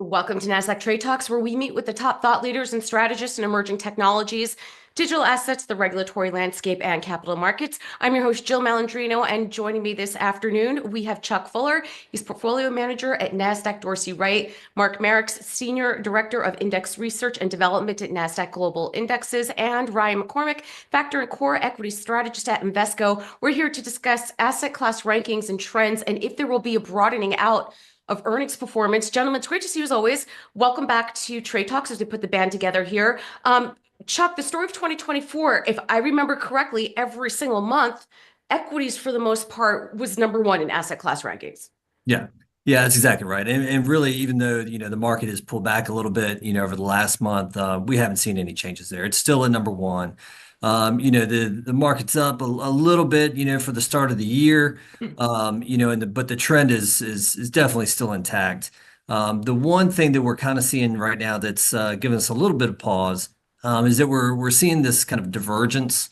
Welcome to Nasdaq Trade Talks, where we meet with the top thought leaders and strategists in emerging technologies, digital assets, the regulatory landscape, and capital markets. I'm your host, Jill Malandrino, and joining me this afternoon, we have Chuck Fuller. He's portfolio manager at Nasdaq Dorsey Wright, Mark Marex, senior director of index research and development at Nasdaq Global Indexes, and Ryan McCormack, factor and core equity strategist at Invesco. We're here to discuss asset class rankings and trends, and if there will be a broadening out of earnings performance. Gentlemen, it's great to see you as always. Welcome back to Trade Talks as we put the band together here. Chuck, the story of 2024, if I remember correctly, every single month, equities for the most part was number one in asset class rankings. Yeah. Yeah, that's exactly right. And really, even though, the market has pulled back a little bit, over the last month, we haven't seen any changes there. It's still at number one. The market's up a little bit, for the start of the year, but the trend is definitely still intact. The one thing that we're kind of seeing right now that's giving us a little bit of pause is that we're seeing this kind of divergence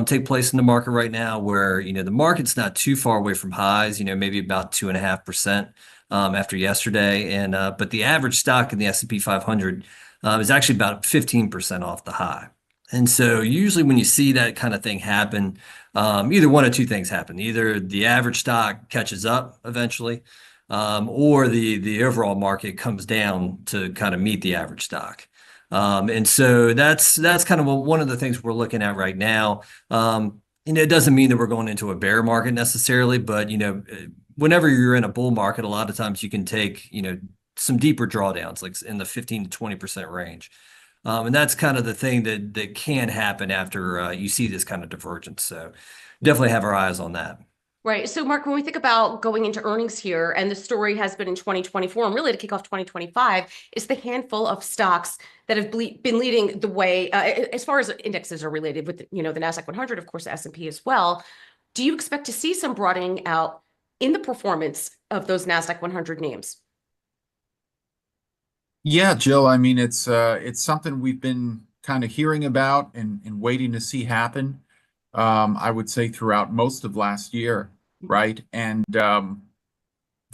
take place in the market right now, where the market's not too far away from highs, maybe about 2.5% after yesterday, and but the average stock in the S&P 500 is actually about 15% off the high. And so usually when you see that kind of thing happen, either one of two things happen. Either the average stock catches up eventually, or the overall market comes down to kind of meet the average stock. And so that's kind of one of the things we're looking at right now. It doesn't mean that we're going into a bear market necessarily, but whenever you're in a bull market, a lot of times you can take some deeper drawdowns, like in the 15 to 20% range. And that's kind of the thing that can happen after you see this kind of divergence. So definitely have our eyes on that. Right. So, Mark, when we think about going into earnings here, and the story has been in 2024, and really to kick off 2025, is the handful of stocks that have been leading the way as far as indexes are related with, the Nasdaq 100, of course, the S&P as well. Do you expect to see some broadening out in the performance of those Nasdaq 100 names? Yeah, Jill, I mean, it's something we've been kind of hearing about and waiting to see happen. I would say throughout most of last year, right? And the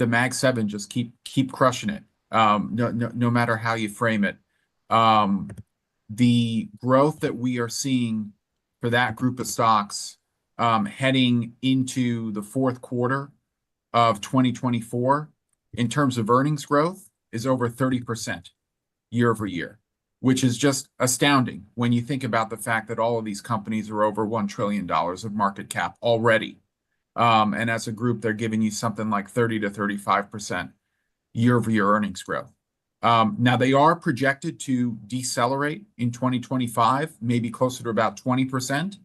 Mag 7 just keep crushing it. No matter how you frame it. The growth that we are seeing for that group of stocks heading into the fourth quarter of 2024 in terms of earnings growth is over 30% year over year, which is just astounding when you think about the fact that all of these companies are over $1 trillion of market cap already. And as a group, they're giving you something like 30 to 35% year over year earnings growth. Now, they are projected to decelerate in 2025, maybe closer to about 20%.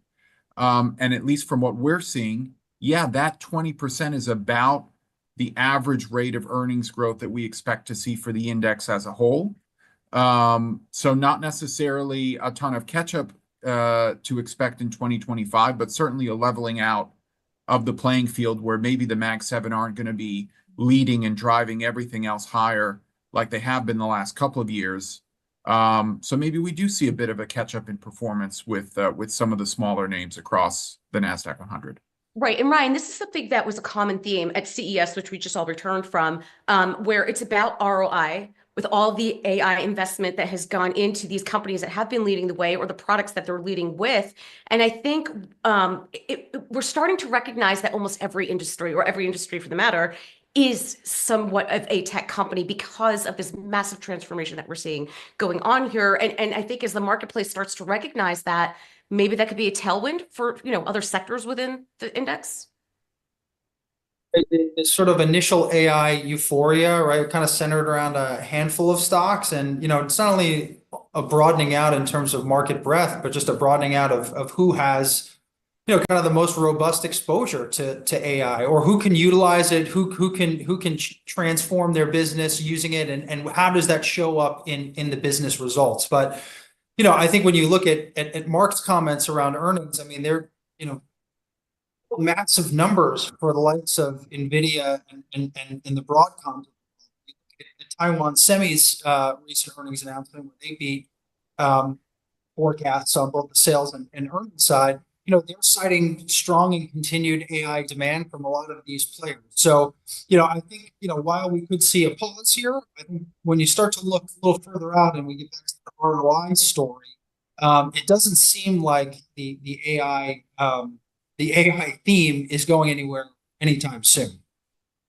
And at least from what we're seeing, yeah, that 20% is about the average rate of earnings growth that we expect to see for the index as a whole. So not necessarily a ton of catch-up to expect in 2025, but certainly a leveling out of the playing field where maybe the Mag 7 aren't going to be leading and driving everything else higher like they have been the last couple of years. So maybe we do see a bit of a catch-up in performance with some of the smaller names across the Nasdaq 100. Right. And Ryan, this is something that was a common theme at CES, which we just all returned from, where it's about ROI with all the AI investment that has gone into these companies that have been leading the way or the products that they're leading with. And I think we're starting to recognize that almost every industry, or every industry for the matter, is somewhat of a tech company because of this massive transformation that we're seeing going on here. And I think as the marketplace starts to recognize that, maybe that could be a tailwind for, other sectors within the index. This sort of initial AI euphoria, right, kind of centered around a handful of stocks. And, it's not only a broadening out in terms of market breadth, but just a broadening out of who has, kind of the most robust exposure to AI, or who can utilize it, who can transform their business using it, and how does that show up in the business results. But I think when you look at Mark's comments around earnings, I mean, they're, massive numbers for the likes of NVIDIA and the Broadcom. The Taiwan Semi's recent earnings announcement, where they beat forecasts on both the sales and earnings side. they're citing strong and continued AI demand from a lot of these players. So, I think, while we could see a pause here, I think when you start to look a little further out and we get back to the ROI story, it doesn't seem like the AI theme is going anywhere anytime soon.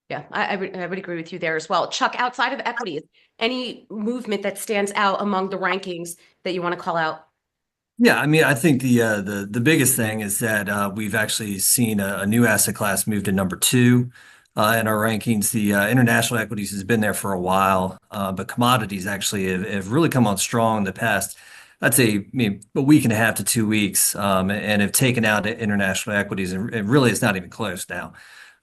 Yeah, I would agree with you there as well. Chuck, outside of equities, any movement that stands out among the rankings that you want to call out? Yeah, I mean, I think the biggest thing is that we've actually seen a new asset class move to number two in our rankings. The international equities has been there for a while, but commodities actually have really come on strong in the past, I'd say, I mean, a week and a half to 2 weeks, and have taken out international equities, and really it's not even close now.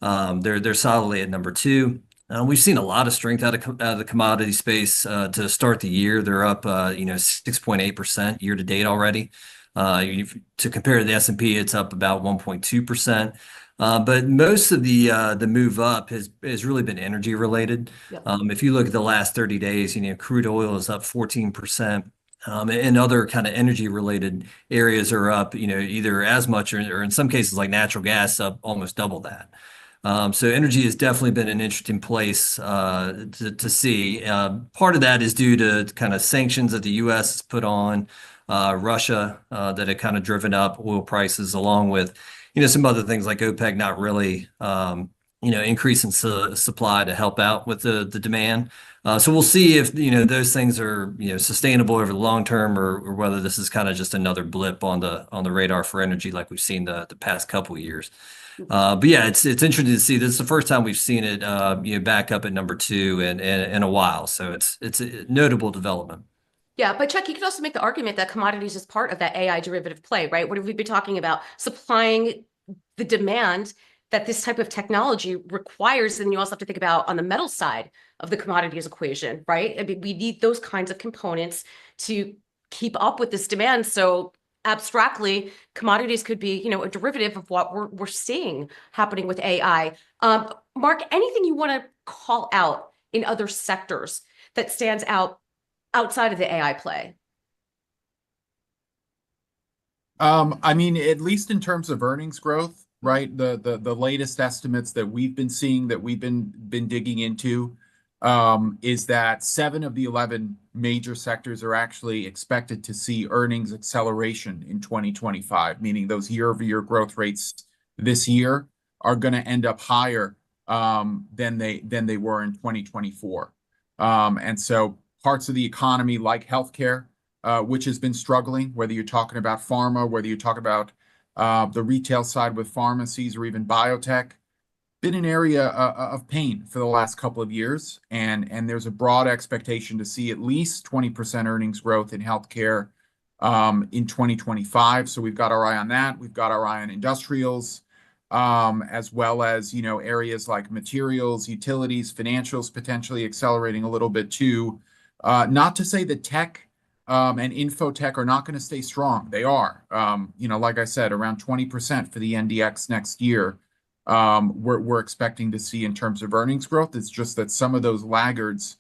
They're solidly at number two. We've seen a lot of strength out of the commodity space to start the year. They're up, 6.8% year to date already. To compare to the S&P, it's up about 1.2%. But most of the move up has really been energy related. Yep. If you look at the last 30 days, crude oil is up 14%. And other kind of energy related areas are up, either as much or in some cases like natural gas up almost double that. So energy has definitely been an interesting place to see. Part of that is due to kind of sanctions that the U.S. has put on Russia that have kind of driven up oil prices, along with some other things like OPEC not really increasing supply to help out with the demand. So we'll see if those things are sustainable over the long term, or whether this is kind of just another blip on the radar for energy like we've seen the past couple of years. But yeah, it's interesting to see. This is the first time we've seen it back up at number two in a while. So it's a notable development. Yeah, but Chuck, you could also make the argument that commodities is part of that AI derivative play, right? What have we been talking about? Supplying the demand that this type of technology requires. And you also have to think about on the metal side of the commodities equation, right? I mean, we need those kinds of components to keep up with this demand. So abstractly, commodities could be, a derivative of what we're seeing happening with AI. Mark, anything you want to call out in other sectors that stands out outside of the AI play? I mean, at least in terms of earnings growth, right? The latest estimates that we've been seeing, that we've been digging into, is that 7 of the 11 major sectors are actually expected to see earnings acceleration in 2025, meaning those year-over-year growth rates this year are going to end up higher than they were in 2024. And so parts of the economy like healthcare, which has been struggling, whether you're talking about pharma, whether you talk about the retail side with pharmacies or even biotech, been an area of pain for the last couple of years. And there's a broad expectation to see at least 20% earnings growth in healthcare in 2025. So we've got our eye on that. We've got our eye on industrials, as well as, areas like materials, utilities, financials, potentially accelerating a little bit too. Not to say that tech and infotech are not going to stay strong. They are, like I said, around 20% for the NDX next year. We're expecting to see in terms of earnings growth. It's just that some of those laggards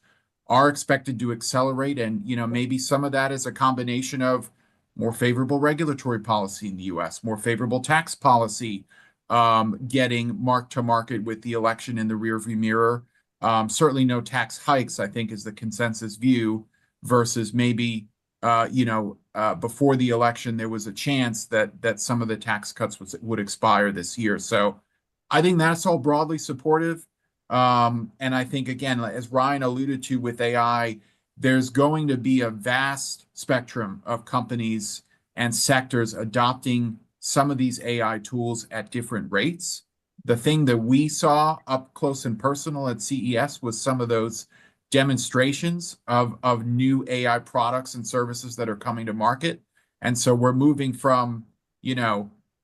are expected to accelerate, and maybe some of that is a combination of more favorable regulatory policy in the U.S., more favorable tax policy, getting marked to market with the election in the rearview mirror. Certainly no tax hikes, I think, is the consensus view, versus maybe before the election there was a chance that some of the tax cuts would expire this year. So I think that's all broadly supportive. And I think, again, as Ryan alluded to with AI, there's going to be a vast spectrum of companies and sectors adopting some of these AI tools at different rates. The thing that we saw up close and personal at CES was some of those demonstrations of new AI products and services that are coming to market. And so we're moving from,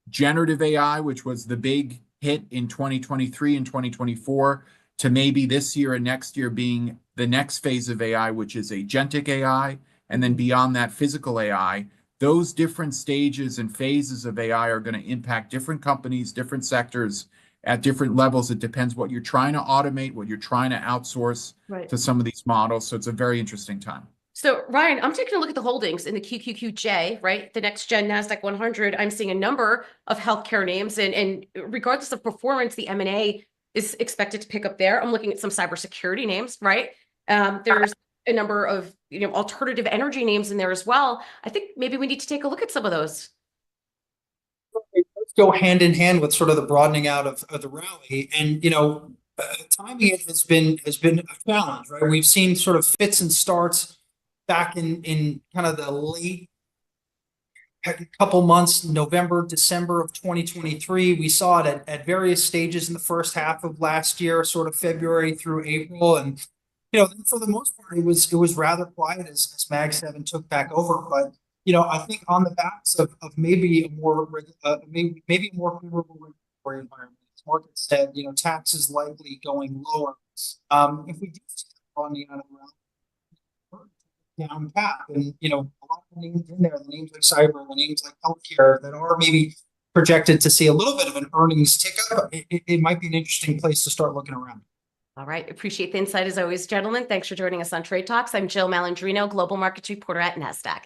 generative AI, which was the big hit in 2023 and 2024, to maybe this year and next year being the next phase of AI, which is agentic AI, and then beyond that, physical AI. Those different stages and phases of AI are going to impact different companies, different sectors at different levels. It depends what you're trying to automate, what you're trying to outsource Right. to some of these models. So it's a very interesting time. So Ryan, I'm taking a look at the holdings in the QQQJ, right? The next gen Nasdaq 100. I'm seeing a number of healthcare names, and regardless of performance, the M&A is expected to pick up there. I'm looking at some cybersecurity names, right? There's a number of alternative energy names in there as well. I think maybe we need to take a look at some of those. Let's go hand in hand with sort of the broadening out of the rally, and timing it has been a challenge, right? We've seen sort of fits and starts back in kind of the late couple months, November, December of 2023. We saw it at various stages in the first half of last year, sort of February through April. And, for the most part, it was rather quiet as Mag 7 took back over. But, I think on the backs of maybe a more maybe a more favorable regulatory environment, as market said, taxes likely going lower. If we do see that on the out of the round, down path, and a lot of names in there, the names like cyber, the names like healthcare that are maybe projected to see a little bit of an earnings tick up, it might be an interesting place to start looking around. All right, appreciate the insight as always, gentlemen. Thanks for joining us on Trade Talks. I'm Jill Malandrino, Global Markets Reporter at Nasdaq.